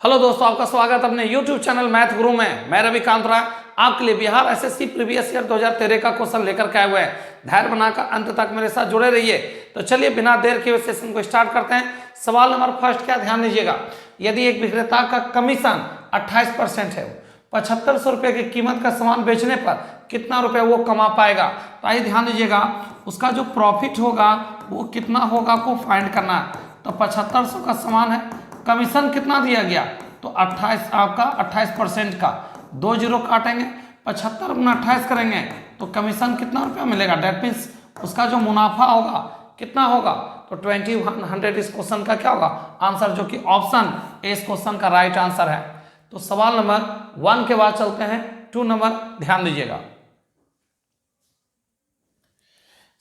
Hello दोस्तों, आपका स्वागत अपने YouTube चैनल मैथ गुरु में। मैं रवि कांत राय आपके लिए बिहार एसएससी प्रीवियस ईयर 2013 का क्वेश्चन लेकर के आए हुए हैं। धैर्य बनाकर अंत तक मेरे साथ जुड़े रहिए। तो चलिए बिना देर के सेशन को स्टार्ट करते हैं। सवाल नंबर फर्स्ट क्या, ध्यान दीजिएगा। यदि एक विक्रेता का कमीशन 28% है, 7500 रुपये की कीमत का सामान बेचने पर कितना रुपया वो कमा पाएगा। तो आइए ध्यान दीजिएगा, उसका जो प्रॉफिट होगा वो कितना होगा आपको फाइंड करना है। तो 7500 का सामान है, कमीशन कितना दिया गया तो 28 आपका 28% का 2 जीरो काटेंगे, 75 गुना 28 करेंगे तो कमीशन कितना रुपया मिलेगा। डेट मीन्स उसका जो मुनाफा होगा कितना होगा तो 2100। इस क्वेश्चन का क्या होगा आंसर, जो कि ऑप्शन ए इस क्वेश्चन का राइट आंसर है। तो सवाल नंबर 1 के बाद चलते हैं 2 नंबर, ध्यान दीजिएगा।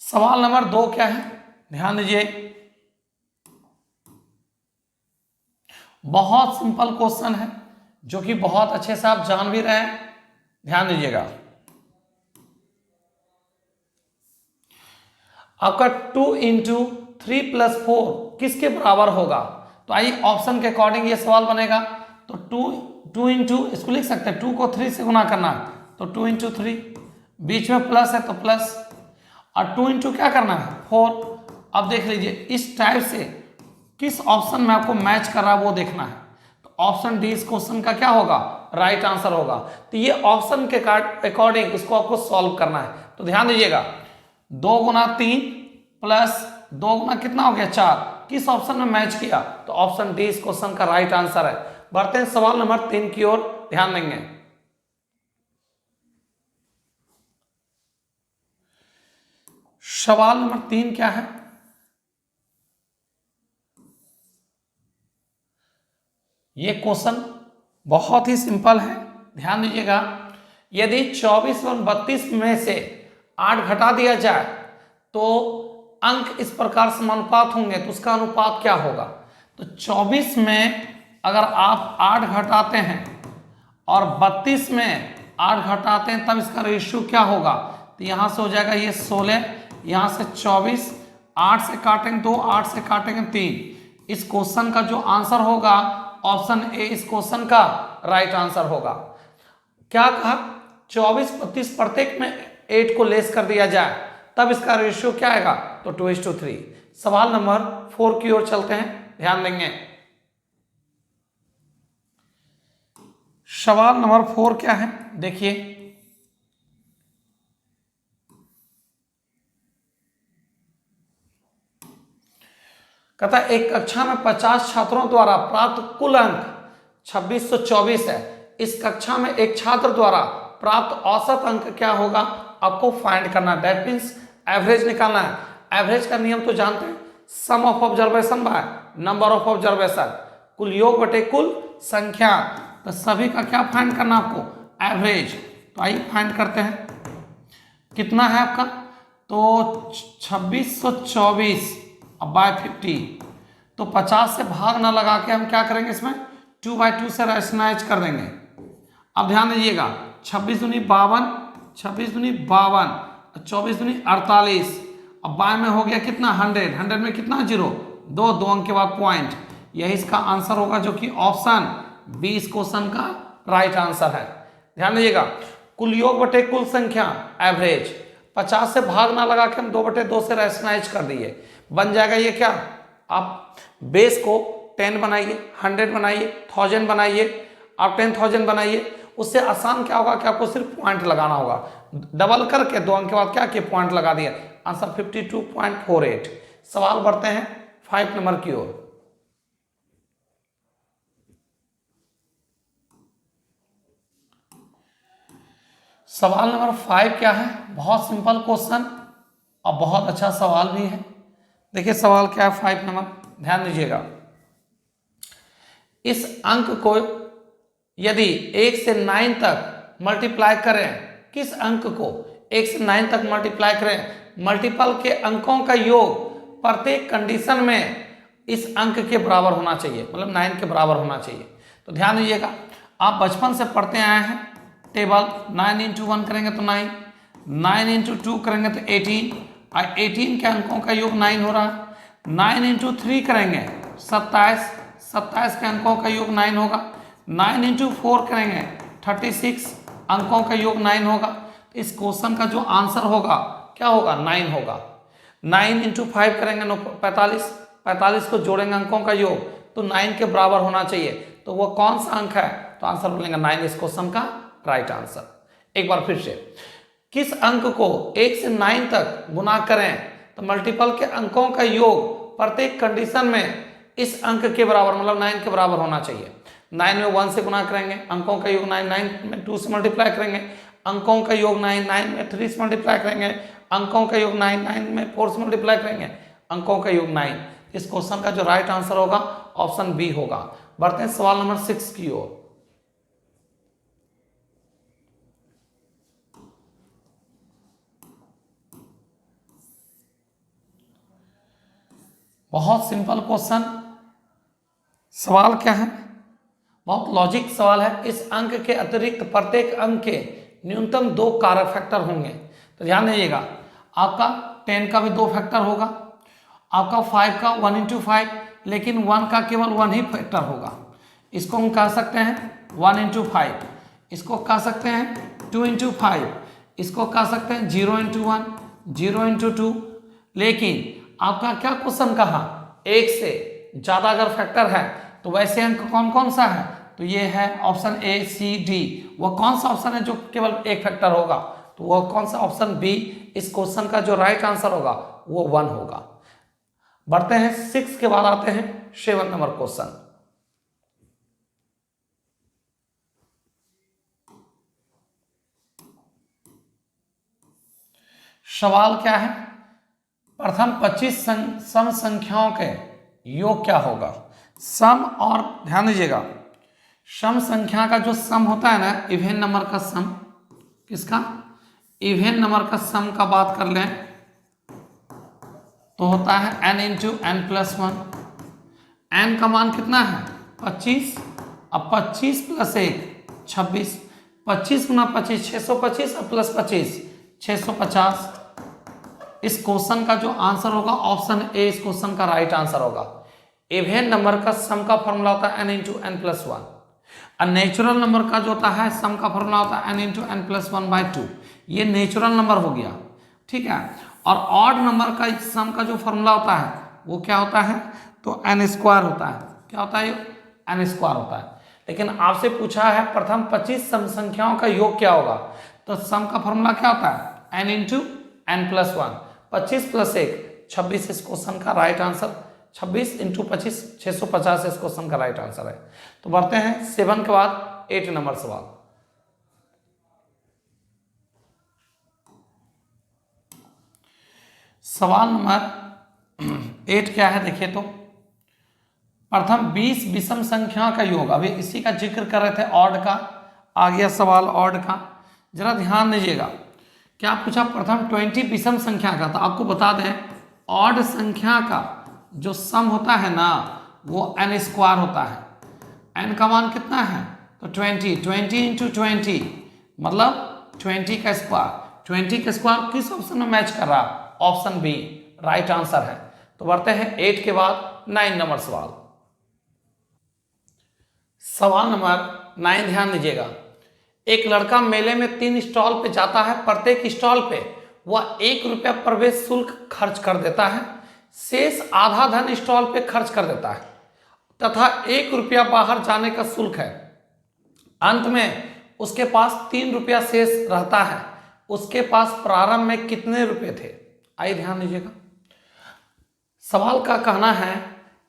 सवाल नंबर 2 क्या है, ध्यान दीजिए। बहुत सिंपल क्वेश्चन है जो कि बहुत अच्छे से आप जान भी रहे हैं, ध्यान दीजिएगा। आपका 2 × 3 + 4 किसके बराबर होगा। तो आइए ऑप्शन के अकॉर्डिंग ये सवाल बनेगा। तो 2 × इसको लिख सकते हैं, 2 को 3 से गुना करना है तो 2 × 3, बीच में प्लस है तो प्लस, और 2 × क्या करना है 4। अब देख लीजिए इस टाइप से किस ऑप्शन में आपको मैच कर रहा है वो देखना है। तो ऑप्शन डी इस क्वेश्चन का क्या होगा राइट आंसर होगा। तो ये ऑप्शन के अकॉर्डिंग इसको आपको सॉल्व करना है। तो ध्यान दीजिएगा, 2 × 3 + 2 × कितना हो गया 4, किस ऑप्शन में मैच किया तो ऑप्शन डी इस क्वेश्चन का राइट आंसर है। बढ़ते हैं सवाल नंबर 3 की ओर, ध्यान देंगे। सवाल नंबर 3 क्या है, ये क्वेश्चन बहुत ही सिंपल है, ध्यान दीजिएगा। यदि 24 और 32 में से 8 घटा दिया जाए तो अंक इस प्रकार समानुपात होंगे, तो उसका अनुपात क्या होगा। तो 24 में अगर आप 8 घटाते हैं और 32 में 8 घटाते हैं तब इसका रेशियो क्या होगा। तो यहां से हो जाएगा ये 16, यहां से 24, 8 से काटेंगे 2, 8 से काटेंगे 3। इस क्वेश्चन का जो आंसर होगा ऑप्शन ए इस क्वेश्चन का राइट आंसर होगा। क्या कहा 24 32 प्रत्येक में 8 को लेस कर दिया जाए तब इसका रेशियो क्या आएगा तो 2:3। सवाल नंबर 4 की ओर चलते हैं, ध्यान देंगे। सवाल नंबर 4 क्या है देखिए। कहता है एक कक्षा में 50 छात्रों द्वारा प्राप्त कुल अंक 2624 है। इस कक्षा में एक छात्र द्वारा प्राप्त औसत अंक क्या होगा आपको फाइंड करना है। दैट मीन्स एवरेज निकालना है। एवरेज का नियम तो जानते हैं, sum of observation by number of observation, कुल योग बटे कुल संख्या। तो सभी का क्या फाइंड करना आपको एवरेज। तो आइए फाइंड करते हैं कितना है आपका तो 2624 बाय 50। तो 50 से भाग ना लगा के हम क्या करेंगे इसमें 2/2 से रैशनलाइज कर देंगे। अब ध्यान दीजिएगा 26 दूनी 52, 26 दूनी 52, 24 दूनी 48। अब बाय में हो गया कितना 100, 100 में कितना जीरो 2 अंक के बाद पॉइंट। यही इसका आंसर होगा जो कि ऑप्शन बी इस क्वेश्चन का राइट आंसर है। ध्यान दीजिएगा कुल योग बटे कुल संख्या एवरेज, 50 से भाग ना लगा के हम 2/2 से रैशनलाइज कर दिए, बन जाएगा ये क्या। आप बेस को 10 बनाइए, 100 बनाइए, 1000 बनाइए, आप 10,000 बनाइए। उससे आसान क्या होगा कि आपको सिर्फ पॉइंट लगाना होगा। डबल करके 2 अंक के बाद क्या किया पॉइंट लगा दिया, आंसर 52.48। सवाल बढ़ते हैं 5 नंबर की ओर। सवाल नंबर 5 क्या है, बहुत सिंपल क्वेश्चन और बहुत अच्छा सवाल भी है। देखिए सवाल क्या है 5 नंबर, ध्यान दीजिएगा। इस अंक को यदि 1 से 9 तक मल्टीप्लाई करें, किस अंक को 1 से 9 तक मल्टीप्लाई करें, मल्टीपल के अंकों का योग प्रत्येक कंडीशन में इस अंक के बराबर होना चाहिए, मतलब 9 के बराबर होना चाहिए। तो ध्यान दीजिएगा आप बचपन से पढ़ते आए हैं टेबल, 9 × 1 करेंगे तो 9, 9 × 2 करेंगे तो 18, और 18 के अंकों का योग 9 हो रहा है। 9 × 3 करेंगे 27, 27 के अंकों का योग 9 होगा। 9 इंटू 4 करेंगे 36 अंकों का योग 9 होगा। तो इस क्वेश्चन का जो आंसर होगा क्या होगा, 9 होगा। 9 इंटू 5 करेंगे 45, 45 को जोड़ेंगे अंकों का योग तो 9 के बराबर होना चाहिए। तो वो कौन सा अंक है, तो आंसर बोलेंगे 9 इस क्वेश्चन का राइट आंसर। एक बार फिर से, किस अंक को 1 से 9 तक गुना करें तो मल्टीपल के अंकों का योग प्रत्येक कंडीशन में इस अंक के बराबर मतलब 9 के बराबर होना चाहिए। 9 में 1 से गुना करेंगे, अंकों का योग 9, 9 में 2 से मल्टीप्लाई करेंगे, अंकों का योग 9, 9 में 3 से मल्टीप्लाई करेंगे, अंकों का योग 9, 9 में 4 से मल्टीप्लाई करेंगे, अंकों का योग 9। इस क्वेश्चन का जो राइट आंसर होगा ऑप्शन बी होगा। बढ़ते हैं सवाल नंबर 6 की ओर। बहुत सिंपल क्वेश्चन, सवाल क्या है, बहुत लॉजिक सवाल है। इस अंक के अतिरिक्त प्रत्येक अंक के न्यूनतम 2 कारक फैक्टर होंगे। तो ध्यान दीजिएगा, आपका 10 का भी 2 फैक्टर होगा, आपका 5 का 1 इंटू 5, लेकिन 1 का केवल 1 ही फैक्टर होगा। इसको हम कह सकते हैं 1 इंटू 5, इसको कह सकते हैं 2 इंटू 5, इसको कह सकते हैं 0 इंटू 1, 0 इंटू 2। लेकिन आपका क्या क्वेश्चन कहा, 1 से ज़्यादा अगर फैक्टर है तो वैसे अंक कौन कौन सा है, तो ये है ऑप्शन ए सी डी। वो कौन सा ऑप्शन है जो केवल 1 फैक्टर होगा, तो वह कौन सा ऑप्शन बी। इस क्वेश्चन का जो राइट आंसर होगा वो 1 होगा। बढ़ते हैं 6 के बाद आते हैं 7 नंबर क्वेश्चन। सवाल क्या है, प्रथम 25 सम संख्याओं के योग क्या होगा। सम, और ध्यान दीजिएगा सम संख्या का जो सम होता है ना, इवेन नंबर का सम, किसका, इवेन नंबर का सम का बात कर लें तो होता है n into N plus 1। n का मान कितना है 25, अब 25 प्लस 1 26, 25 गुना 25 625 और प्लस 25 650। इस क्वेश्चन का जो आंसर होगा ऑप्शन ए इस क्वेश्चन का राइट आंसर होगा। इवेन नंबर का सम का फॉर्मूला होता है n इंटू एन प्लस 1, और नेचुरल नंबर का जो होता है सम का फॉर्मूला होता है n इंटू एन प्लस 1/2। ये नेचुरल नंबर हो गया, ठीक है। और ऑड नंबर का सम का जो फॉर्मूला होता है वो क्या होता है, तो n स्क्वायर होता है। क्या होता है, n स्क्वायर होता है। लेकिन आपसे पूछा है प्रथम 25 सम संख्याओं का योग क्या होगा, तो सम का फॉर्मूला क्या होता है n into N plus 1, 25 plus 1 26 इस क्वेश्चन का राइट आंसर। 26 इंटू 25 650 इस क्वेश्चन का राइट आंसर है। तो बढ़ते हैं 7 के बाद 8 नंबर सवाल। सवाल नंबर 8 क्या है, देखिए तो प्रथम 20 विषम संख्या का योग, अभी इसी का जिक्र कर रहे थे ऑड का, आ गया सवाल ऑड का। जरा ध्यान दीजिएगा, क्या पूछा प्रथम 20 विषम संख्या का, तो आपको बता दें ऑड संख्या का जो सम होता है ना वो n स्क्वायर होता है। n का मान कितना है, तो 20, 20 इंटू 20 मतलब 20 का स्क्वायर। 20 का स्क्वायर किस ऑप्शन में मैच कर रहा, ऑप्शन बी राइट आंसर है। तो बढ़ते हैं 8 के बाद 9 नंबर सवाल। सवाल नंबर 9 ध्यान दीजिएगा, एक लड़का मेले में 3 स्टॉल पे जाता है, प्रत्येक स्टॉल पे वह 1 रुपया प्रवेश शुल्क खर्च कर देता है, शेष आधा धन स्टॉल पे खर्च कर देता है तथा 1 रुपया बाहर जाने का शुल्क है। अंत में उसके पास 3 रुपया शेष रहता है, उसके पास प्रारंभ में कितने रुपए थे। आइए ध्यान दीजिएगा, सवाल का कहना है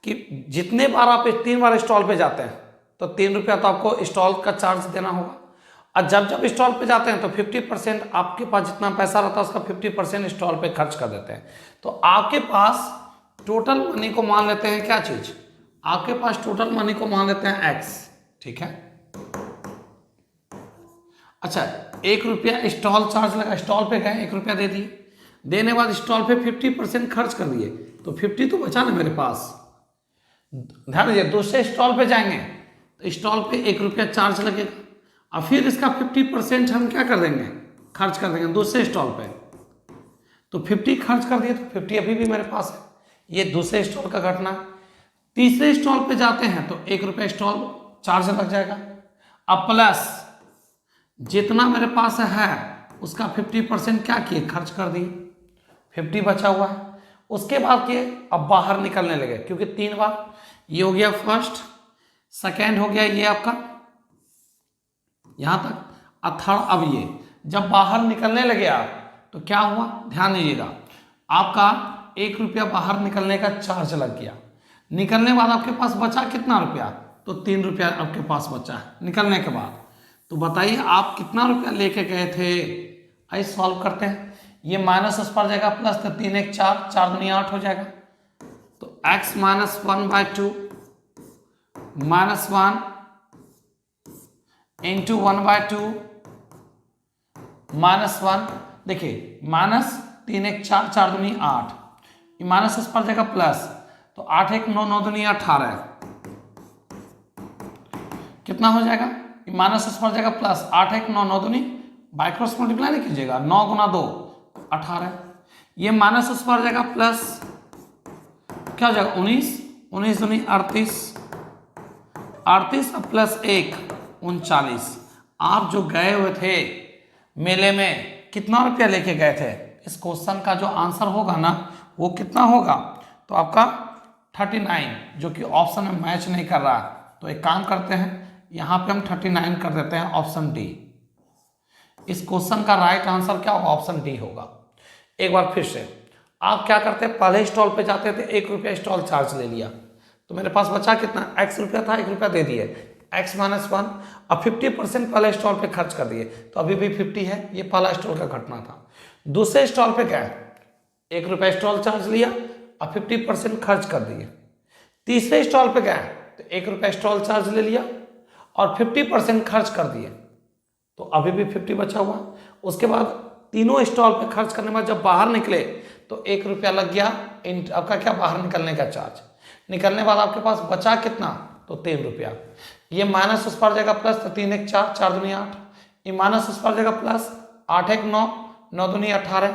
कि जितने बार आप 3 बार स्टॉल पे जाते हैं तो 3 रुपया तो आपको स्टॉल का चार्ज देना होगा, और जब जब स्टॉल पे जाते हैं तो 50% आपके पास जितना पैसा रहता है उसका 50% स्टॉल पे खर्च कर देते हैं। तो आपके पास टोटल मनी को मान लेते हैं क्या चीज, आपके पास टोटल मनी को मान लेते हैं x, ठीक है। अच्छा 1 रुपया स्टॉल चार्ज लगा, स्टॉल पे गए 1 रुपया दे दिए, देने बाद स्टॉल पे 50% खर्च कर दिए, तो 50 तो बचा ना मेरे पास। ध्यान दीजिए, दूसरे स्टॉल पे जाएंगे तो स्टॉल पे 1 रुपया चार्ज लगेगा, और फिर इसका 50% हम क्या कर देंगे, खर्च कर देंगे दूसरे स्टॉल पे। तो 50 खर्च कर दिए तो 50 अभी भी मेरे पास है, ये दूसरे स्टॉल का घटना। तीसरे स्टॉल पे जाते हैं तो 1 रुपया स्टॉल चार्ज लग जाएगा। अब प्लस जितना मेरे पास है उसका 50% क्या किए, खर्च कर दिए, 50 बचा हुआ है। उसके बाद किए, अब बाहर निकलने लगे, क्योंकि 3 बार ये हो गया फर्स्ट, सेकेंड हो गया ये आपका यहां तक, और थर्ड अब ये। जब बाहर निकलने लगे आप तो क्या हुआ, ध्यान दीजिएगा, आपका 1 रुपया बाहर निकलने का चार्ज लग गया। निकलने बाद आपके पास बचा कितना रुपया, तो 3 रुपया आपके पास बचा है निकलने के बाद। तो बताइए आप कितना रुपया लेके गए थे। आइए सॉल्व करते हैं। ये माइनस उस पर जाएगा प्लस, तो 3 1 4, 4 दूनी 8 हो जाएगा। तो x minus 1/2 minus 1 into 1/2 minus 1। देखिए माइनस 3 1 4, 4 दूनी 8, माइनस उस पर जाएगा प्लस, तो 8 1 9, 9 दूनी 18, कितना हो जाएगा, माइनस उस पर जाएगा प्लस, 8 1 9, 9 दूनी बाय क्रॉस मल्टीप्लाई नहीं कीजिएगा, 9 गुना 2 18, ये माइनस उस पर जाएगा प्लस, क्या हो जाएगा 19, 19 दूनी 38, 38 प्लस 1 39। आप जो गए हुए थे मेले में कितना रुपया लेके गए थे, इस क्वेश्चन का जो आंसर होगा ना वो कितना होगा, तो आपका 39, जो कि ऑप्शन में मैच नहीं कर रहा है। तो एक काम करते हैं, यहाँ पे हम 39 कर देते हैं, ऑप्शन डी। इस क्वेश्चन का राइट आंसर क्या होगा, ऑप्शन डी होगा। एक बार फिर से आप क्या करते हैं, पहले स्टॉल पे जाते थे, 1 रुपया स्टॉल चार्ज ले लिया, तो मेरे पास बचा कितना, x रुपया था, 1 रुपया दे दिए, x माइनस 1, अब 50% पहले स्टॉल पे खर्च कर दिए, तो अभी भी 50 है। ये पहला स्टॉल का घटना था। दूसरे स्टॉल पे गए, 1 रुपया स्टॉल चार्ज लिया, अब 50% खर्च कर दिए। तीसरे स्टॉल पे गए तो 1 रुपया स्टॉल चार्ज ले लिया और 50% खर्च कर दिए, तो अभी भी 50 बचा हुआ। उसके बाद तीनों स्टॉल पे खर्च करने के बाद जब बाहर निकले तो 1 रुपया लग गया आपका क्या, बाहर निकलने का चार्ज। निकलने बाद आपके पास बचा कितना, तो 3 रुपया। ये माइनस उस पर जाएगा प्लस, तो 3 1 4, 4 दूनी 8, ये माइनस उस पर जाएगा प्लस, 8 1 9, 9 दूनी 18,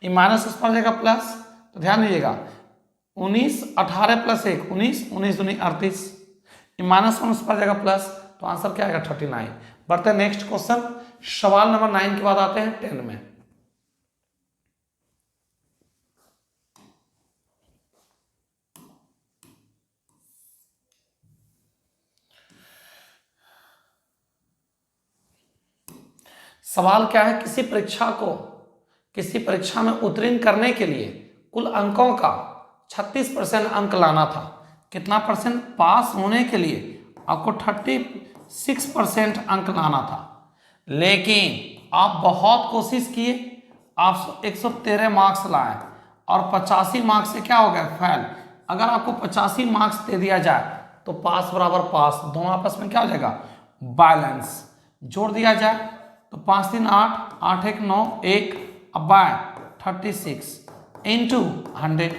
ये माइनस उस पर जाएगा प्लस, तो ध्यान दीजिएगा 19 18 प्लस 1 19, 19 दूनी 38, ये माइनस 1 उस पर जाएगा प्लस, तो आंसर क्या आएगा 39। बढ़ते हैं नेक्स्ट क्वेश्चन, सवाल नंबर 9 के बाद आते हैं 10 में। सवाल क्या है, किसी परीक्षा में उत्तीर्ण करने के लिए कुल अंकों का 36% अंक लाना था। कितना परसेंट, पास होने के लिए आपको 36% अंक लाना था, लेकिन आप बहुत कोशिश किए, आप 113 मार्क्स लाए और 85 मार्क्स से क्या हो गया, फेल। अगर आपको 85 मार्क्स दे दिया जाए तो पास बराबर पास, दोनों आपस में क्या हो जाएगा, बैलेंस। जोड़ दिया जाए तो 5 3 8, 8 1 9 1, अब बाय 36 इंटू 100,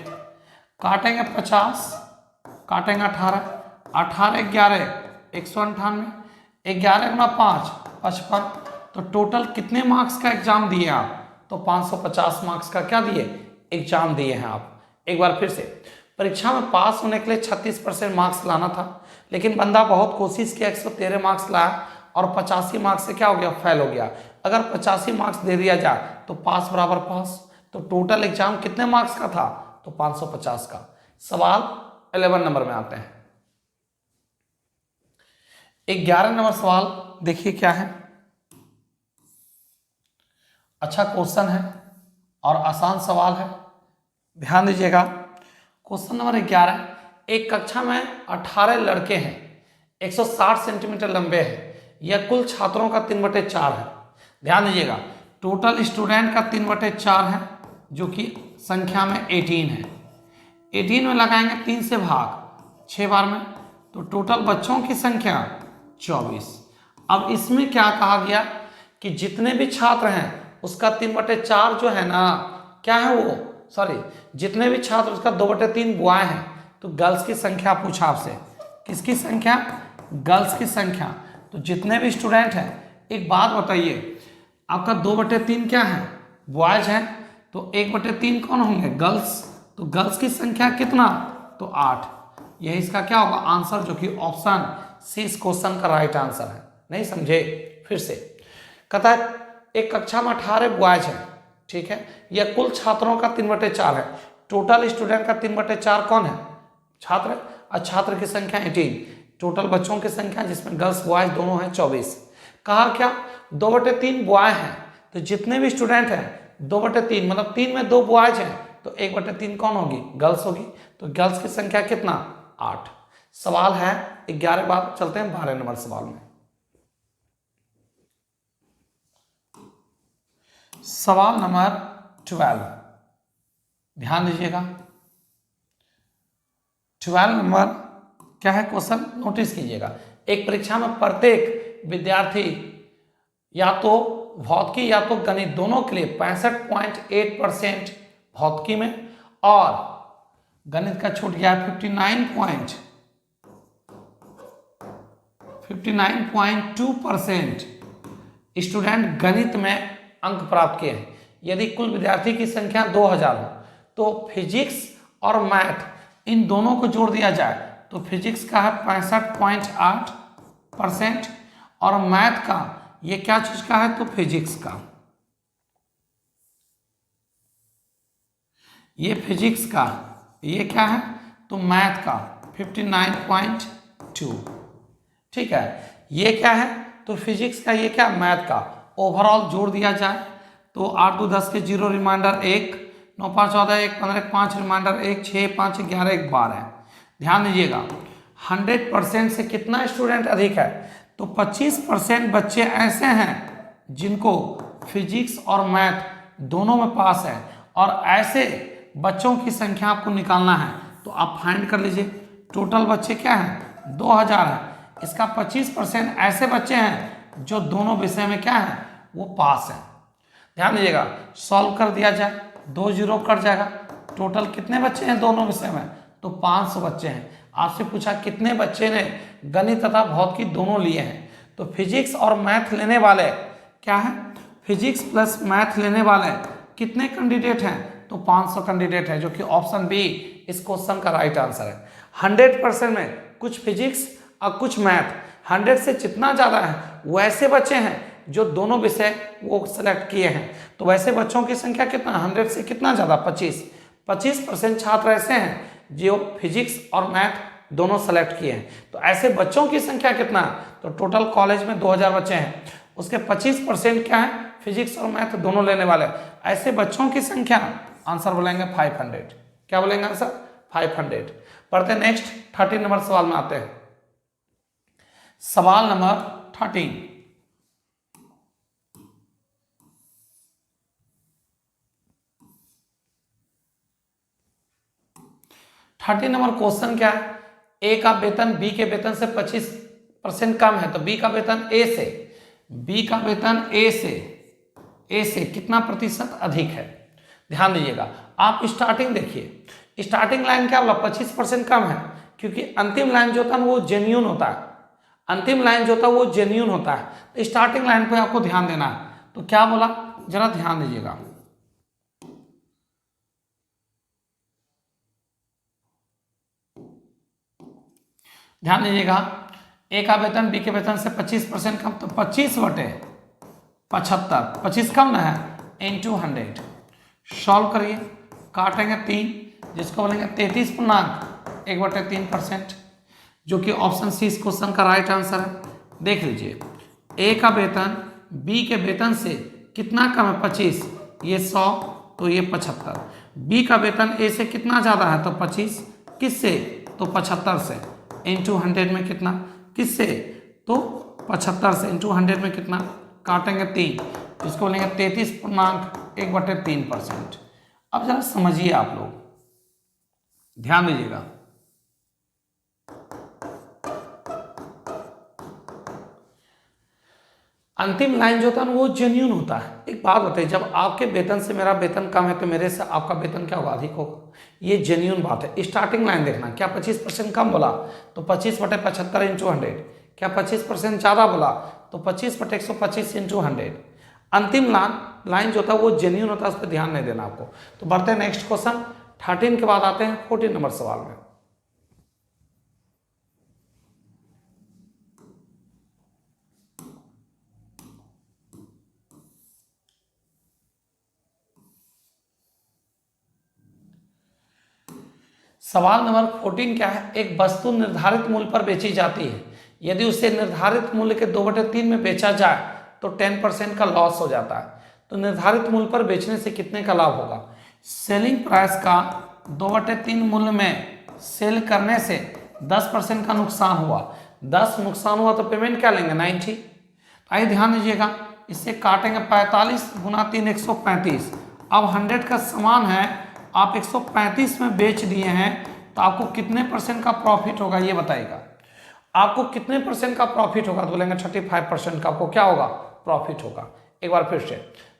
काटेंगे 50, काटेंगे 18, 18 11 198, 11 गुना 5 55, तो टोटल कितने मार्क्स का एग्जाम दिए आप, तो 550 मार्क्स का क्या दिए, एग्जाम दिए हैं आप। एक बार फिर से, परीक्षा में पास होने के लिए 36% मार्क्स लाना था, लेकिन बंदा बहुत कोशिश किया, 113 मार्क्स लाया और 85 मार्क्स से क्या हो गया, फेल हो गया। अगर 85 मार्क्स दे दिया जाए तो पास बराबर पास, तो टोटल एग्जाम कितने मार्क्स का था, तो 550 का। सवाल 11 नंबर में आते हैं। 11 नंबर सवाल देखिए क्या है, अच्छा क्वेश्चन है और आसान सवाल है, ध्यान दीजिएगा। क्वेश्चन नंबर 11, एक कक्षा में 18 लड़के हैं, 160 सेंटीमीटर लंबे हैं, यह कुल छात्रों का 3/4 है। ध्यान दीजिएगा, टोटल स्टूडेंट का 3/4 है, जो कि संख्या में 18 है। 18 में लगाएंगे 3 से भाग 6 बार में, तो टोटल बच्चों की संख्या 24। अब इसमें क्या कहा गया कि जितने भी छात्र हैं उसका 3/4 जो है ना, क्या है वो, जितने भी छात्र उसका 2/3 बॉय हैं, तो गर्ल्स की संख्या पूछा आपसे, किसकी संख्या, गर्ल्स की संख्या। तो जितने भी स्टूडेंट हैं, एक बात बताइए, आपका 2/3 क्या है, बॉयज हैं, तो 1/3 कौन होंगे, गर्ल्स। तो गर्ल्स की संख्या कितना, तो 8। यही इसका क्या होगा आंसर, जो कि ऑप्शन सी इस क्वेश्चन का राइट आंसर है। नहीं समझे? फिर से कहता है एक कक्षा में 18 बॉयज है, ठीक है, यह कुल छात्रों का 3/4 है। टोटल स्टूडेंट का 3/4 कौन है? छात्र। और छात्र की संख्या 18, टोटल बच्चों की संख्या जिसमें गर्ल्स बॉयज दोनों हैं 24। कहा क्या 2/3 बॉय हैं, तो जितने भी स्टूडेंट हैं 2/3 मतलब 3 में 2 बॉयज हैं तो 1/3 कौन होगी? गर्ल्स होगी। तो गर्ल्स की संख्या कितना? 8। सवाल है 11 बाद, चलते हैं 12 नंबर सवाल में। सवाल नंबर 12, ध्यान दीजिएगा। 12 नंबर क्या है क्वेश्चन, नोटिस कीजिएगा। एक परीक्षा में प्रत्येक विद्यार्थी या तो भौतिकी या तो गणित दोनों के लिए 65.8% भौतिकी में और गणित का छूट गया 59.2% स्टूडेंट गणित में अंक प्राप्त किए हैं। यदि कुल विद्यार्थी की संख्या 2000 हो तो फिजिक्स और मैथ इन दोनों को जोड़ दिया जाए तो फिजिक्स का है 65.8% और मैथ का ये क्या चीज का है? तो फिजिक्स का, ये फिजिक्स का, ये क्या है? तो मैथ का 59.2, ठीक है। ये क्या है? तो फिजिक्स का, ये क्या? मैथ का। ओवरऑल जोड़ दिया जाए तो 8 2 10 के 0 रिमाइंडर 1, 9 5 14 1 15 5 रिमाइंडर 1, 6 5 11 1 12। ध्यान दीजिएगा 100% से कितना स्टूडेंट अधिक है? तो 25% बच्चे ऐसे हैं जिनको फिजिक्स और मैथ दोनों में पास है, और ऐसे बच्चों की संख्या आपको निकालना है। तो आप फाइंड कर लीजिए, टोटल बच्चे क्या हैं? 2000 है। इसका 25% ऐसे बच्चे हैं जो दोनों विषय में क्या है? वो पास है। ध्यान दीजिएगा, सॉल्व कर दिया जाए 2 0 कट जाएगा। टोटल कितने बच्चे हैं दोनों विषय में? तो 500 बच्चे हैं। आपसे पूछा कितने बच्चे ने गणित तथा भौतिकी दोनों लिए हैं, तो फिजिक्स और मैथ लेने वाले क्या है? फिजिक्स प्लस मैथ लेने वाले कितने कैंडिडेट हैं? तो 500 कैंडिडेट है, जो कि ऑप्शन बी इस क्वेश्चन का राइट आंसर है। 100% में कुछ फिजिक्स और कुछ मैथ, 100 से जितना ज़्यादा है वैसे बच्चे हैं जो दोनों विषय वो सिलेक्ट किए हैं। तो वैसे बच्चों की संख्या कितना? 100 से कितना ज़्यादा? 25% छात्र ऐसे हैं जो फिजिक्स और मैथ दोनों सेलेक्ट किए हैं। तो ऐसे बच्चों की संख्या कितना? तो टोटल कॉलेज में 2000 बच्चे हैं, उसके 25% क्या है? फिजिक्स और मैथ दोनों लेने वाले। ऐसे बच्चों की संख्या, आंसर बोलेंगे 500। क्या बोलेंगे आंसर? 500। पढ़ते नेक्स्ट 13 नंबर सवाल में आते हैं। सवाल नंबर 13, नंबर क्वेश्चन क्या है? ए का वेतन बी के वेतन से 25% कम है, तो बी का वेतन ए से कितना प्रतिशत अधिक है? ध्यान दीजिएगा, आप स्टार्टिंग देखिए, स्टार्टिंग लाइन क्या बोला? 25% कम है, क्योंकि अंतिम लाइन जो होता है वो जेन्यून होता है। अंतिम लाइन जो होता है वो जेन्यून होता है, तो स्टार्टिंग लाइन पे आपको ध्यान देना है। तो क्या बोला, जरा ध्यान दीजिएगा। ध्यान दीजिएगा, ए का वेतन बी के वेतन से 25% कम, तो 25/75, 25 कम ना है, इंटू 100। सॉल्व करिए, काटेंगे 3, जिसको बोलेंगे 33.1/3%, जो कि ऑप्शन सी इस क्वेश्चन का राइट आंसर है। देख लीजिए, ए का वेतन बी के वेतन से कितना कम है? 25, ये 100, तो ये 75। बी का वेतन ए से कितना ज़्यादा है? तो 25, किससे? तो 75 से, इंटू 100 में कितना? किससे? तो 75 से इंटू 100 में कितना? काटेंगे 3, इसको बोलेंगे 33.1/3%। अब जरा समझिए आप लोग, ध्यान दीजिएगा। अंतिम लाइन जो होता है ना वो जेन्यून होता है। एक बात बताइए, जब आपके वेतन से मेरा वेतन कम है तो मेरे से आपका वेतन क्या होगा? अधिक होगा। ये जेन्यून बात है। स्टार्टिंग लाइन देखना, क्या 25% कम बोला? तो 25/75 इंटू 100। क्या 25% ज़्यादा बोला? तो 25/125 इंटू 100। अंतिम लाइन जो होता है वो जेन्यून होता है, उस पर ध्यान नहीं देना आपको। तो बढ़ते हैं नेक्स्ट क्वेश्चन, 13 के बाद आते हैं 14 नंबर सवाल में। सवाल नंबर 14 क्या है? एक वस्तु निर्धारित मूल्य पर बेची जाती है, यदि उसे निर्धारित मूल्य के 2/3 में बेचा जाए तो 10% का लॉस हो जाता है। तो निर्धारित मूल्य पर बेचने से कितने का लाभ होगा? सेलिंग प्राइस का 2/3 मूल्य में सेल करने से 10% का नुकसान हुआ। 10 नुकसान हुआ तो पेमेंट क्या लेंगे? 90। आइए ध्यान दीजिएगा, इससे काटेंगे 45 गुना 3 135। अब 100 का सामान है, आप 135 में बेच दिए हैं, तो आपको कितने % का प्रॉफिट होगा ये बताइएगा। आपको कितने % का प्रॉफिट होगा? तो बोलेंगे 35% का आपको क्या होगा? प्रॉफिट होगा। एक बार फिर से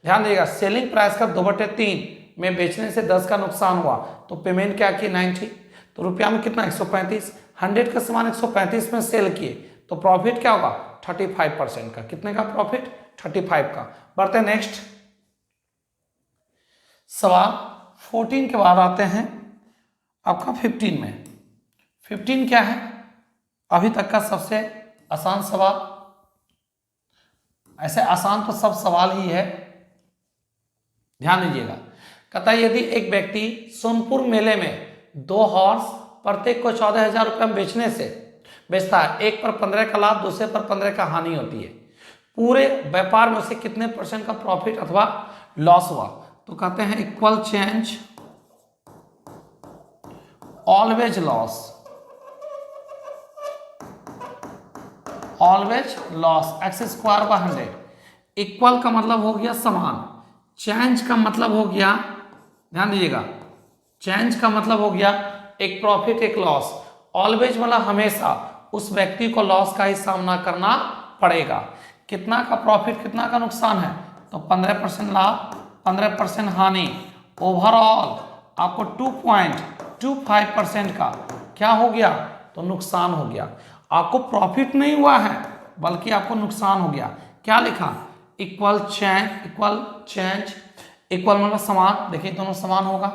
ध्यान दीजिएगा, सेलिंग प्राइस का 2/3 में बेचने से 10 का नुकसान हुआ, तो पेमेंट क्या की? 90। तो रुपया में कितना? 135। 100 का सामान 135 में सेल किए तो प्रॉफिट क्या होगा? 35% का। कितने का प्रॉफिट? 35 का। बढ़ते हैं नेक्स्ट सवाल 14 के बाद आते हैं आपका 15 में। 15 क्या है? अभी तक का सबसे आसान सवाल। ऐसे आसान तो सब सवाल ही है, ध्यान दीजिएगा। कहता है यदि एक व्यक्ति सोनपुर मेले में 2 हॉर्स प्रत्येक को 14,000 रुपये में बेचता है, एक पर 15 का लाभ, दूसरे पर 15 का हानि होती है, पूरे व्यापार में उसे कितने % का प्रॉफिट अथवा लॉस हुआ? तो कहते हैं equal change always loss, always loss x²/100। Equal का मतलब हो गया समान, चेंज का मतलब हो गया, ध्यान दीजिएगा, चेंज का मतलब हो गया एक प्रॉफिट एक लॉस। ऑलवेज मतलब हमेशा उस व्यक्ति को लॉस का ही सामना करना पड़ेगा। कितना का प्रॉफिट, कितना का नुकसान है? तो 15% लाभ, 15% हानि। ओवरऑल आपको 2.25% का क्या हो गया? तो नुकसान हो गया। आपको प्रॉफिट नहीं हुआ है बल्कि आपको नुकसान हो गया। क्या लिखा? Equal change, equal change, equal मतलब समान, देखिए दोनों समान होगा।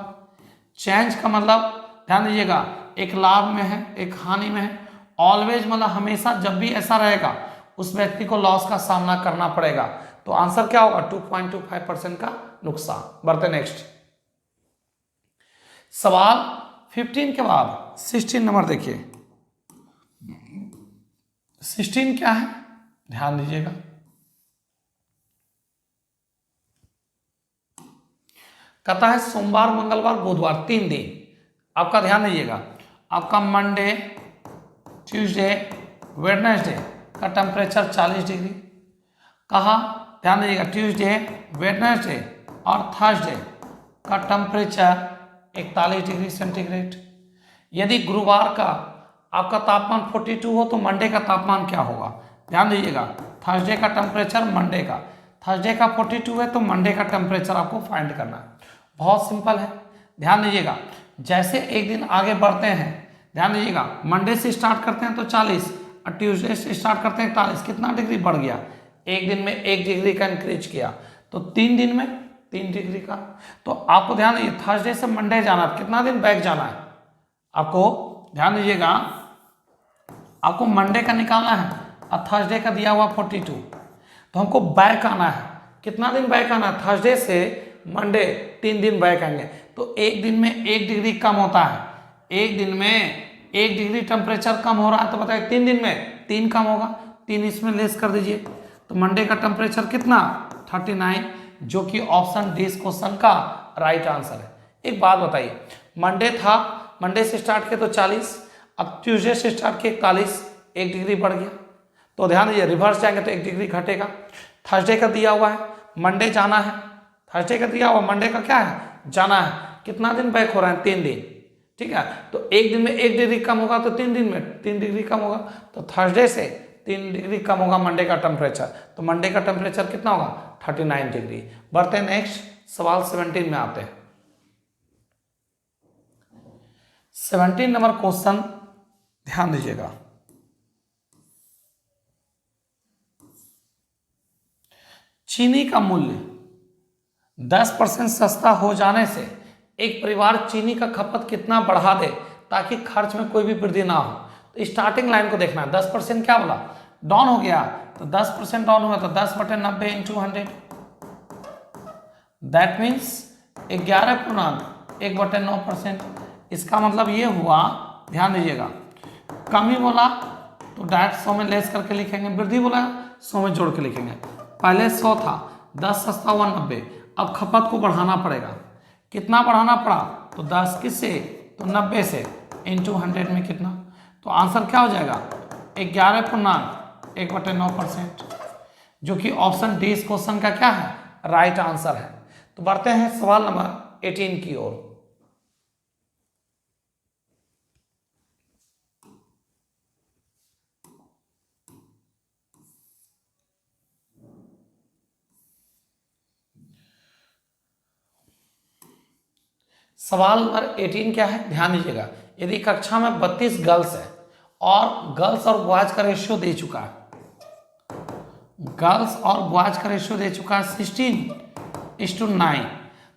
चेंज का मतलब ध्यान दीजिएगा एक लाभ में है एक हानि में है। ऑलवेज मतलब हमेशा, जब भी ऐसा रहेगा उस व्यक्ति को लॉस का सामना करना पड़ेगा। तो आंसर क्या होगा? 2.25% का नुकसान। बढ़ते नेक्स्ट सवाल 15 के बाद 16 नंबर देखिए। 16 क्या है? ध्यान दीजिएगा, कहता है सोमवार मंगलवार बुधवार 3 दिन आपका, ध्यान दीजिएगा, आपका मंडे ट्यूसडे वेडनेसडे का टेम्परेचर 40 डिग्री। कहा? ध्यान दीजिएगा, ट्यूसडे वेडनेसडे और थर्सडे का टेम्परेचर 41 डिग्री सेंटीग्रेड। यदि गुरुवार का आपका तापमान 42 हो तो मंडे का तापमान क्या होगा? ध्यान दीजिएगा, थर्सडे का टेम्परेचर मंडे का, थर्सडे का 42 है तो मंडे का टेम्परेचर आपको फाइंड करना है। बहुत सिंपल है, ध्यान दीजिएगा, जैसे एक दिन आगे बढ़ते हैं, ध्यान दीजिएगा, मंडे से स्टार्ट करते हैं तो 40 और ट्यूसडे से स्टार्ट करते हैं 41, कितना डिग्री बढ़ गया? एक दिन में 1 डिग्री का इंक्रीज किया, तो 3 दिन में 3 डिग्री का। तो आपको ध्यान दीजिए, थर्सडे से मंडे जाना है, कितना दिन बैक जाना है आपको? ध्यान दीजिएगा, आपको मंडे का निकालना है और थर्सडे का दिया हुआ 42, तो हमको बैक आना है। कितना दिन बैक आना है? थर्सडे से मंडे 3 दिन बैक आएंगे, तो एक दिन में 1 डिग्री कम होता है। एक दिन में 1 डिग्री टेम्परेचर कम हो रहा है, तो बताइए 3 दिन में 3 कम होगा, 3 इसमें लेस कर दीजिए, तो मंडे का टेम्परेचर कितना? 39, जो कि ऑप्शन डी इस क्वेश्चन का राइट आंसर है। एक बात बताइए, मंडे था, मंडे से स्टार्ट किया तो 40, अब ट्यूसडे से स्टार्ट किया 41, 1 डिग्री बढ़ गया। तो ध्यान दीजिए, रिवर्स जाएंगे तो 1 डिग्री घटेगा। थर्सडे का दिया हुआ है, मंडे जाना है, थर्सडे का दिया हुआ, मंडे का क्या है? जाना है। कितना दिन बैक हो रहा है? 3 दिन, ठीक है। तो एक दिन में 1 डिग्री कम होगा तो 3 दिन में 3 डिग्री कम होगा, तो थर्सडे से 3 डिग्री कम होगा मंडे का टेम्परेचर, तो मंडे का टेम्परेचर कितना होगा? 39 डिग्री। बढ़ते हैं नेक्स्ट सवाल 17 में आते हैं। 17 नंबर क्वेश्चन, ध्यान दीजिएगा, चीनी का मूल्य 10% सस्ता हो जाने से एक परिवार चीनी का खपत कितना बढ़ा दे ताकि खर्च में कोई भी वृद्धि ना हो? तो स्टार्टिंग लाइन को देखना है, 10% क्या बोला? डाउन हो गया, तो 10% डाउन हुआ तो 10/90 × 100, दैट मीन्स 11 पूर्णांक 1/9%। इसका मतलब ये हुआ, ध्यान दीजिएगा, कमी बोला तो डायरेक्ट 100 में लेस करके लिखेंगे, वृद्धि बोला 100 में जोड़ के लिखेंगे। पहले 100 था, 10 सस्ता हुआ 90, अब खपत को बढ़ाना पड़ेगा। कितना बढ़ाना पड़ा? तो 10 किससे? तो 90 से, इंटू 100 में कितना? तो आंसर क्या हो जाएगा? 11.1/9%, जो कि ऑप्शन डी इस क्वेश्चन का क्या है? राइट आंसर है। तो बढ़ते हैं सवाल नंबर 18 की ओर। सवाल नंबर 18 क्या है? ध्यान दीजिएगा, यदि कक्षा में 32 गर्ल्स है और गर्ल्स और बॉयज का रेशियो दे चुका है, गर्ल्स और बॉयज का रेशियो दे चुका है 16:9,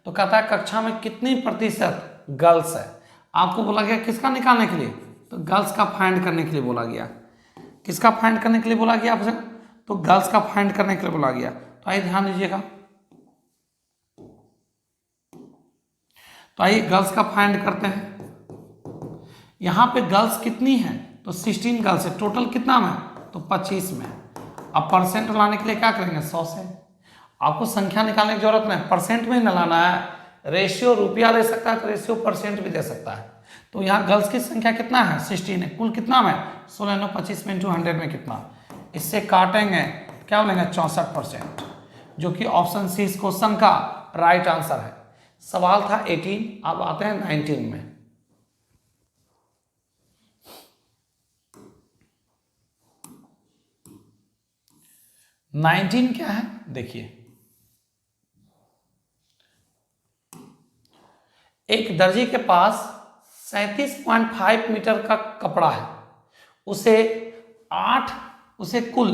तो कहता है कक्षा में कितनी प्रतिशत गर्ल्स है। आपको बोला गया किसका निकालने के लिए? तो गर्ल्स का फाइंड करने के लिए बोला गया। किसका फाइंड करने के लिए बोला गया आपसे? तो गर्ल्स का फाइंड करने के लिए बोला गया। तो आइए ध्यान दीजिएगा, तो आइए गर्ल्स का फाइंड करते हैं। यहां पे गर्ल्स कितनी है? तो 16 गर्ल्स है, टोटल कितना में? तो 25 में। अब परसेंट लाने के लिए क्या करेंगे? 100 से। आपको संख्या निकालने की जरूरत नहीं, परसेंट में न लाना है। रेशियो रुपया दे सकता है तो रेशियो परसेंट भी दे सकता है। तो यहाँ गर्ल्स की संख्या कितना है? 16 है। कुल कितना में? 16 9 25 में इंटू 100 में कितना? इससे काटेंगे, क्या बोलेंगे? 64%, जो कि ऑप्शन सी इस क्वेश्चन का राइट आंसर है। सवाल था 18, अब आते हैं 19 में। नाइनटीन क्या है? देखिए, एक दर्जी के पास 37.5 मीटर का कपड़ा है, उसे कुल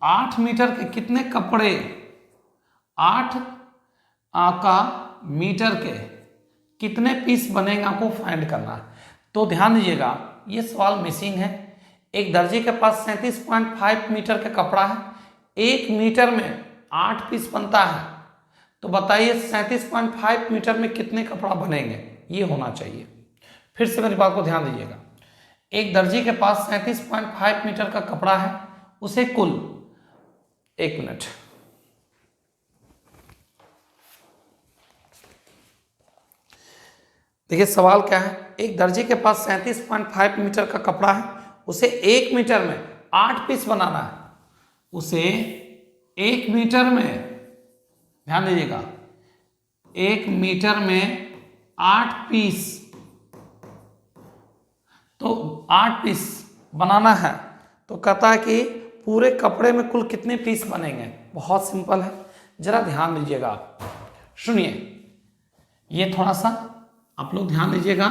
8 मीटर के कितने कपड़े, 8 का मीटर के कितने पीस बनेगा आपको फाइंड करना है। तो ध्यान दीजिएगा, ये सवाल मिसिंग है। एक दर्जी के पास 37.5 मीटर का कपड़ा है, 1 मीटर में 8 पीस बनता है, तो बताइए 37.5 मीटर में कितने कपड़ा बनेंगे? ये होना चाहिए। फिर से मेरी बात को ध्यान दीजिएगा, एक दर्जी के पास 37.5 मीटर का कपड़ा है, उसे कुल, 1 मिनट, देखिए सवाल क्या है। एक दर्जी के पास 37.5 मीटर का कपड़ा है, उसे 1 मीटर में 8 पीस बनाना है। उसे 1 मीटर में, ध्यान दीजिएगा, 1 मीटर में 8 पीस, तो 8 पीस बनाना है। तो कहता है कि पूरे कपड़े में कुल कितने पीस बनेंगे? बहुत सिंपल है, जरा ध्यान दीजिएगा, सुनिए, ये थोड़ा सा आप लोग ध्यान दीजिएगा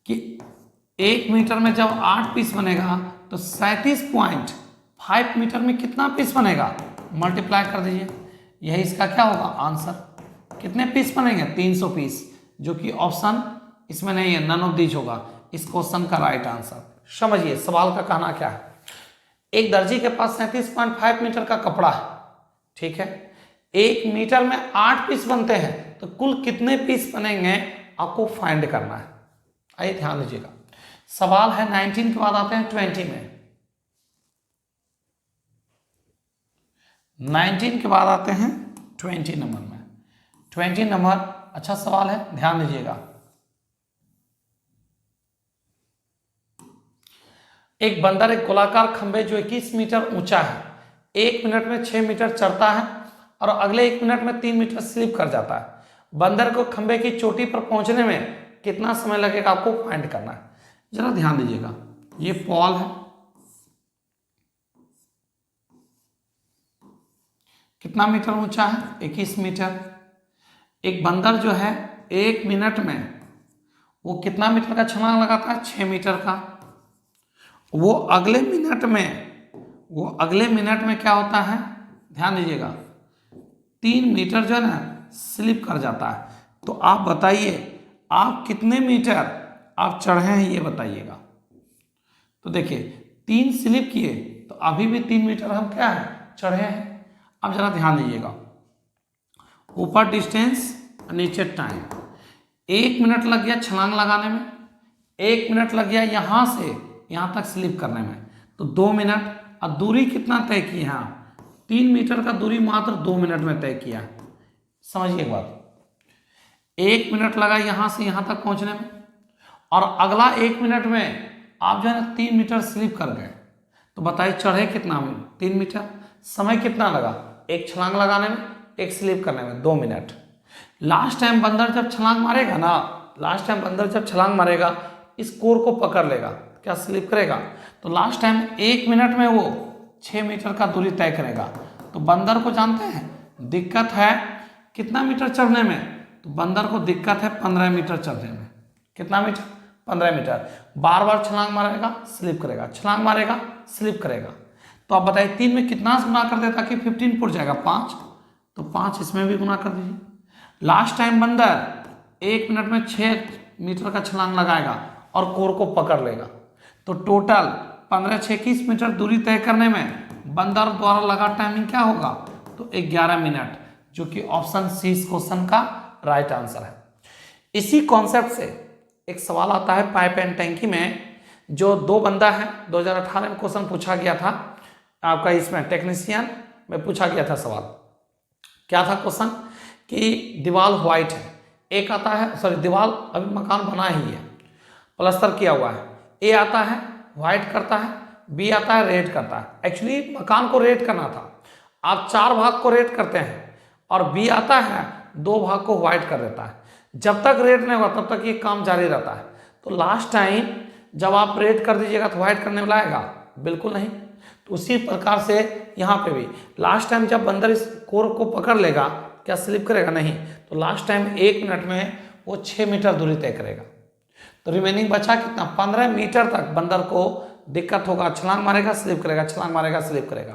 कि 1 मीटर में जब 8 पीस बनेगा तो 37.5 मीटर में कितना पीस बनेगा? मल्टीप्लाई कर दीजिए, यही इसका क्या होगा? आंसर। कितने पीस बनेंगे? 300 पीस, जो कि ऑप्शन इसमें नहीं है, नन ऑफ दीज होगा इस क्वेश्चन का राइट आंसर। समझिए सवाल का कहना क्या है। एक दर्जी के पास 37.5 मीटर का कपड़ा है, ठीक है, 1 मीटर में 8 पीस बनते हैं, तो कुल कितने पीस बनेंगे आपको फाइंड करना है। आइए ध्यान दीजिएगा, सवाल है 19 के बाद आते हैं 20 में। 19 के बाद आते हैं 20 नंबर में। 20 नंबर अच्छा सवाल है, ध्यान दीजिएगा। एक बंदर एक गोलाकार खंभे जो 21 मीटर ऊंचा है, 1 मिनट में 6 मीटर चढ़ता है और अगले 1 मिनट में 3 मीटर स्लिप कर जाता है। बंदर को खंभे की चोटी पर पहुंचने में कितना समय लगेगा आपको फाइंड करना है। जरा ध्यान दीजिएगा, ये पॉल है, कितना मीटर ऊंचा है? 21 मीटर। एक बंदर जो है 1 मिनट में वो कितना मीटर का छलांग लगाता है? 6 मीटर का। वो अगले मिनट में क्या होता है? ध्यान दीजिएगा, 3 मीटर जो है ना स्लिप कर जाता है। तो आप बताइए आप कितने मीटर आप चढ़े हैं, ये बताइएगा। तो देखिए 3 स्लिप किए तो अभी भी 3 मीटर हम क्या है? चढ़े हैं। अब जरा ध्यान दीजिएगा, ऊपर डिस्टेंस नीचे टाइम। 1 मिनट लग गया छलांग लगाने में, 1 मिनट लग गया यहाँ से यहाँ तक स्लिप करने में, तो 2 मिनट। और दूरी कितना तय की है, 3 मीटर का दूरी मात्र 2 मिनट में तय किया। समझिए एक बात, 1 मिनट लगा यहाँ से यहाँ तक पहुँचने में, और अगला 1 मिनट में आप जो है ना 3 मीटर स्लिप कर गए, तो बताइए चढ़े कितना में, 3 मीटर। समय कितना लगा, एक छलांग लगाने में, एक स्लिप करने में, 2 मिनट। लास्ट टाइम बंदर जब छलांग मारेगा ना, लास्ट टाइम बंदर जब छलांग मारेगा इस कोर को पकड़ लेगा, क्या स्लिप करेगा, तो लास्ट टाइम 1 मिनट में वो 6 मीटर का दूरी तय करेगा। तो बंदर को जानते हैं दिक्कत है कितना मीटर चढ़ने में, तो बंदर को दिक्कत है 15 मीटर चढ़ने में। कितना मीटर, 15 मीटर। बार बार छलांग मारेगा स्लिप करेगा, छलांग मारेगा स्लिप करेगा। तो आप बताइए 3 में कितना गुना कर देता कि 15 पुट जाएगा, 5, तो 5 इसमें भी गुना कर दीजिए। लास्ट टाइम बंदर 1 मिनट में 6 मीटर का छलांग लगाएगा और कोर को पकड़ लेगा, तो टोटल 15 6 21 मीटर दूरी तय करने में बंदर द्वारा लगा टाइमिंग क्या होगा, तो 11 मिनट, जो कि ऑप्शन सी इस क्वेश्चन का राइट आंसर है। इसी कॉन्सेप्ट से एक सवाल आता है पाइप एंड टैंकी में, जो 2 बंदा है, 2018 में क्वेश्चन पूछा गया था आपका, इसमें टेक्नीशियन में पूछा गया था सवाल। क्या था क्वेश्चन कि दीवार व्हाइट है, एक आता है, सॉरी दीवार अभी मकान बना ही है, प्लास्टर किया हुआ है, ए आता है व्हाइट करता है, बी आता है रेड करता है। एक्चुअली मकान को रेड करना था, आप 4 भाग को रेड करते हैं और बी आता है 2 भाग को व्हाइट कर देता है। जब तक रेड नहीं हुआ तब तक ये काम जारी रहता है। तो लास्ट टाइम जब आप रेड कर दीजिएगा तो व्हाइट करने में लाएगा, बिल्कुल नहीं। तो उसी प्रकार से यहाँ पे भी लास्ट टाइम जब बंदर इस कोर को पकड़ लेगा, क्या स्लिप करेगा, नहीं। तो लास्ट टाइम 1 मिनट में वो 6 मीटर दूरी तय करेगा। तो रिमेनिंग बचा कितना, 15 मीटर तक बंदर को दिक्कत होगा, छलांग मारेगा स्लिप करेगा, छलांग मारेगा स्लिप करेगा।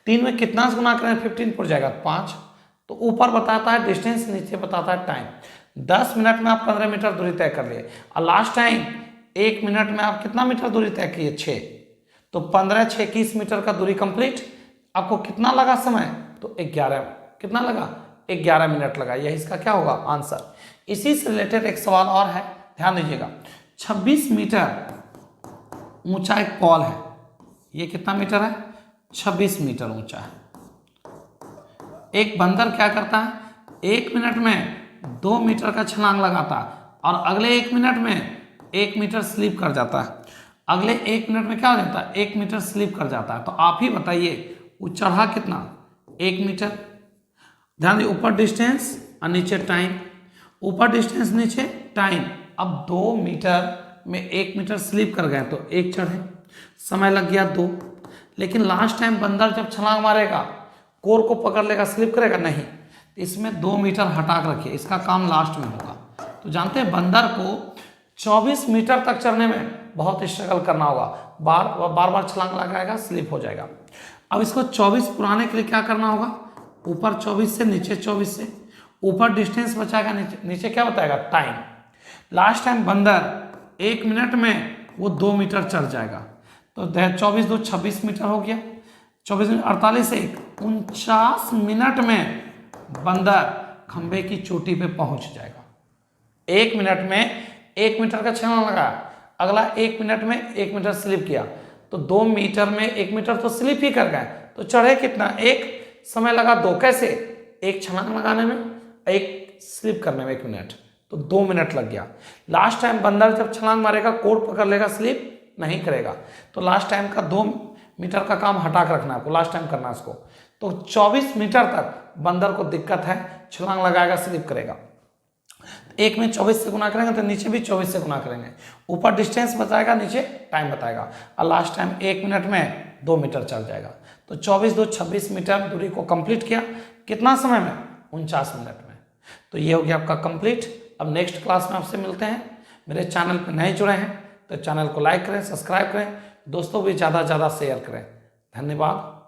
3 में कितना से गुना करें, 15 पड़ जाएगा 5। तो ऊपर बताता है डिस्टेंस, नीचे बताता है टाइम। 10 मिनट में आप 15 मीटर दूरी तय कर लिए, और लास्ट टाइम 1 मिनट में आप कितना मीटर दूरी तय किए, 6। तो 15 6 21 मीटर का दूरी कंप्लीट। आपको कितना लगा समय, तो 11, कितना लगा, 11 मिनट लगा। यही इसका क्या होगा आंसर। इसी से रिलेटेड एक सवाल और है, ध्यान दीजिएगा। 26 मीटर ऊंचा एक पॉल है, ये कितना मीटर है, 26 मीटर ऊंचा है। एक बंदर क्या करता है, 1 मिनट में 2 मीटर का छलांग लगाता है, और अगले 1 मिनट में 1 मीटर स्लिप कर जाता है। अगले 1 मिनट में क्या हो जाता है, 1 मीटर स्लिप कर जाता है। तो आप ही बताइए वो चढ़ा कितना, 1 मीटर। ध्यान दिए, ऊपर डिस्टेंस और नीचे टाइम, ऊपर डिस्टेंस नीचे टाइम। अब 2 मीटर में 1 मीटर स्लिप कर गए तो 1 चढ़े, समय लग गया 2। लेकिन लास्ट टाइम बंदर जब छलांग मारेगा कोर को पकड़ लेगा, स्लिप करेगा, नहीं। तो इसमें 2 मीटर हटा कर रखिए, इसका काम लास्ट में होगा। तो जानते हैं बंदर को 24 मीटर तक चढ़ने में बहुत स्ट्रगल करना होगा, बार बार छलांग लगाएगा स्लिप हो जाएगा। अब इसको 24 पुराने के लिए क्या करना होगा, ऊपर 24 से नीचे 24 से, ऊपर डिस्टेंस बचाएगा, नीचे क्या बताएगा टाइम। लास्ट टाइम बंदर 1 मिनट में वो 2 मीटर चढ़ जाएगा, तो 24 2 26 मीटर हो गया, 24 मिनट 48 से 49 मिनट में बंदर खंबे की चोटी पे पहुंच जाएगा। 1 मिनट में 1 मीटर का छलांग लगाया, अगला 1 मिनट में 1 मीटर स्लिप किया, तो 2 मीटर में 1 मीटर तो स्लिप ही कर गए, तो चढ़े कितना, 1। समय लगा 2, कैसे, 1 छलांग लगाने में, 1 स्लिप करने में 1 मिनट, तो 2 मिनट लग गया। लास्ट टाइम बंदर जब छलांग मारेगा कोर पकड़ लेगा, स्लिप नहीं करेगा। तो लास्ट टाइम का 2 मीटर का काम हटा कर रखना है आपको, लास्ट टाइम करना है इसको। तो 24 मीटर तक बंदर को दिक्कत है, छलांग लगाएगा स्लिप करेगा। 1 में 24 से गुना करेंगे तो नीचे भी 24 से गुना करेंगे, ऊपर डिस्टेंस बताएगा, नीचे टाइम बताएगा, और लास्ट टाइम 1 मिनट में 2 मीटर चल जाएगा। तो 24 2 26 मीटर दूरी को कंप्लीट किया, कितना समय में, 49 मिनट में। तो ये हो गया आपका कंप्लीट। अब नेक्स्ट क्लास में आपसे मिलते हैं। मेरे चैनल पर नए जुड़े हैं तो चैनल को लाइक करें, सब्सक्राइब करें, दोस्तों भी ज़्यादा से ज़्यादा शेयर करें। धन्यवाद।